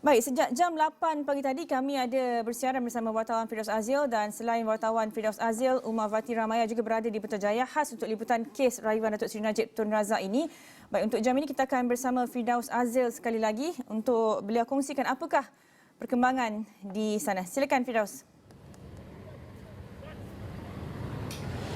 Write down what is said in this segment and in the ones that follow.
Baik, sejak jam 8 pagi tadi kami ada bersiaran bersama wartawan Firdaus Azil dan selain wartawan Firdaus Azil, Umar Wati Ramaya juga berada di Putrajaya khas untuk liputan kes rayuan Datuk Seri Najib Tun Razak ini. Baik, untuk jam ini kita akan bersama Firdaus Azil sekali lagi untuk beliau kongsikan apakah perkembangan di sana. Silakan Firdaus.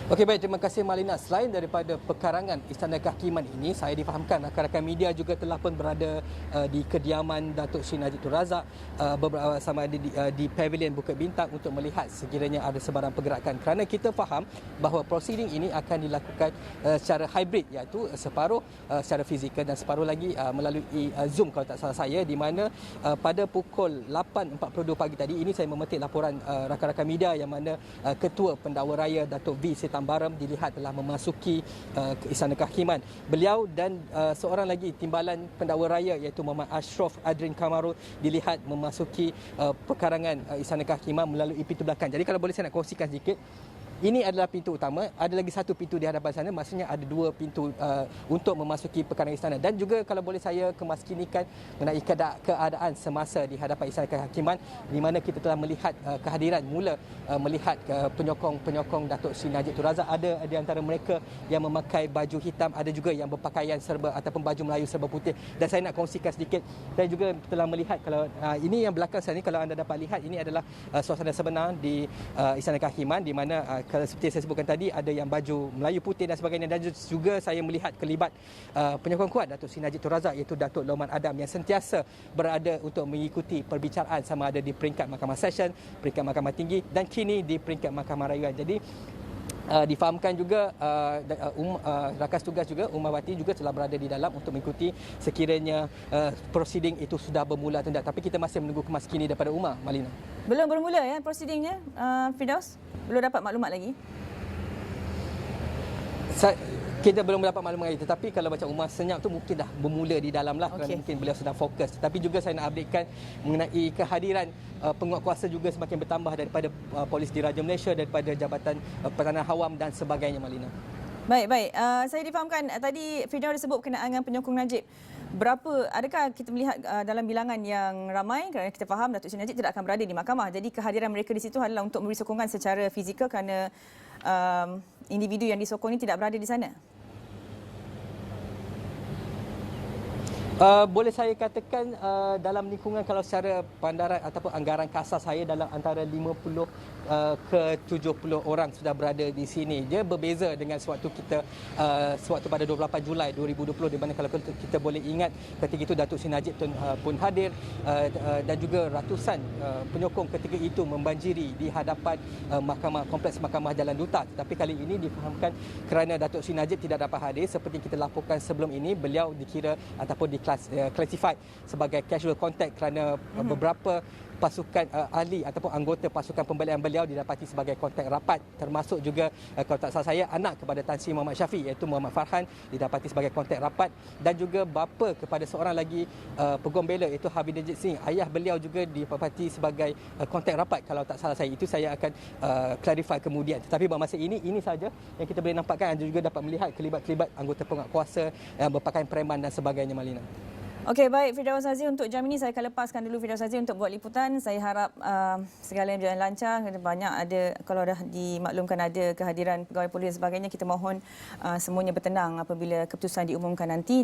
Okey, baik, terima kasih Malina. Selain daripada pekarangan Istana Kehakiman ini, saya difahamkan rakan-rakan media juga telah pun berada di kediaman Datuk Seri Najib Tun Razak beberapa sama ada di Pavilion Bukit Bintang untuk melihat sekiranya ada sebarang pergerakan. Kerana kita faham bahawa prosiding ini akan dilakukan secara hybrid, iaitu separuh secara fizikal dan separuh lagi melalui Zoom kalau tak salah saya, di mana pada pukul 8.42 pagi tadi ini saya memetik laporan rakan-rakan media yang mana Ketua Pendakwa Raya Datuk V. Tambaram dilihat telah memasuki ke Istana Kehakiman. Beliau dan seorang lagi timbalan pendakwa raya iaitu Muhammad Ashraf Adrin Kamarul dilihat memasuki pekarangan Istana Kehakiman melalui pintu belakang. Jadi kalau boleh saya nak kongsikan sedikit, ini adalah pintu utama, ada lagi satu pintu di hadapan sana, maksudnya ada dua pintu untuk memasuki pekarangan istana. Dan juga kalau boleh saya kemaskinikan mengenai keadaan semasa di hadapan Istana Kehakiman, di mana kita telah melihat kehadiran mula melihat penyokong Datuk Seri Najib Tun Razak. Ada di antara mereka yang memakai baju hitam, ada juga yang berpakaian serba ataupun baju Melayu serba putih. Dan saya nak kongsikan sedikit, saya juga telah melihat kalau ini yang belakang saya ni, kalau anda dapat lihat, ini adalah suasana sebenar di Istana Kehakiman, di mana kalau seperti saya sebutkan tadi, ada yang baju Melayu putih dan sebagainya. Dan juga saya melihat kelibat penyokong kuat Datuk Seri Najib Tun Razak iaitu Datuk Loman Adam yang sentiasa berada untuk mengikuti perbicaraan sama ada di peringkat Mahkamah Session, peringkat Mahkamah Tinggi dan kini di peringkat Mahkamah Rayuan. Jadi difahamkan juga rakan tugas juga Umar Wati juga telah berada di dalam untuk mengikuti sekiranya prosiding itu sudah bermula atau tidak. Tapi kita masih menunggu kemaskini daripada Umar, Malina. Belum bermula ya prosidingnya, Firdaus? Belum dapat maklumat lagi? Kita belum dapat maklumat lagi, tetapi kalau macam Umar senyap tu mungkin dah bermula di dalam lah, kerana mungkin beliau sedang fokus. Tapi juga saya nak updatekan mengenai kehadiran penguatkuasa juga semakin bertambah daripada polis diraja Malaysia, daripada Jabatan Pertahanan Awam dan sebagainya, Malina. Baik. Saya difahamkan tadi Firdaus disebut berkenaan dengan penyokong Najib. Adakah kita melihat dalam bilangan yang ramai, kerana kita faham Datuk Seri Najib tidak akan berada di mahkamah. Jadi kehadiran mereka di situ adalah untuk memberi sokongan secara fizikal kerana individu yang disokong ini tidak berada di sana. Boleh saya katakan dalam lingkungan, kalau secara pandaran ataupun anggaran kasar saya, dalam antara 50 ke 70 orang sudah berada di sini. Dia berbeza dengan sewaktu pada 28 Julai 2020, di mana kalau kita boleh ingat ketika itu Datuk Seri Najib pun hadir dan juga ratusan penyokong ketika itu membanjiri di hadapan kompleks Mahkamah Jalan Duta. Tetapi kali ini difahamkan kerana Datuk Seri Najib tidak dapat hadir, seperti kita laporkan sebelum ini, beliau dikira ataupun classified sebagai casual contact kerana beberapa pasukan ahli ataupun anggota pasukan pembelian beliau didapati sebagai kontak rapat, termasuk juga kalau tak salah saya anak kepada Tan Sri Muhammad Syafiq iaitu Muhammad Farhan didapati sebagai kontak rapat, dan juga bapa kepada seorang lagi peguam bela iaitu Habib Najib Singh, ayah beliau juga didapati sebagai kontak rapat kalau tak salah saya. Itu saya akan clarify kemudian. Tetapi pada masa ini saja yang kita boleh nampakkan. Anda juga dapat melihat kelibat-kelibat anggota penguatkuasa yang berpakaian preman dan sebagainya, Malina. Okey, baik Firdaus Azil, untuk jam ini saya akan lepaskan dulu Firdaus Azil untuk buat liputan. Saya harap segalanya berjalan lancar. Banyak ada, kalau dah dimaklumkan ada kehadiran pegawai polis dan sebagainya, kita mohon semuanya bertenang apabila keputusan diumumkan nanti.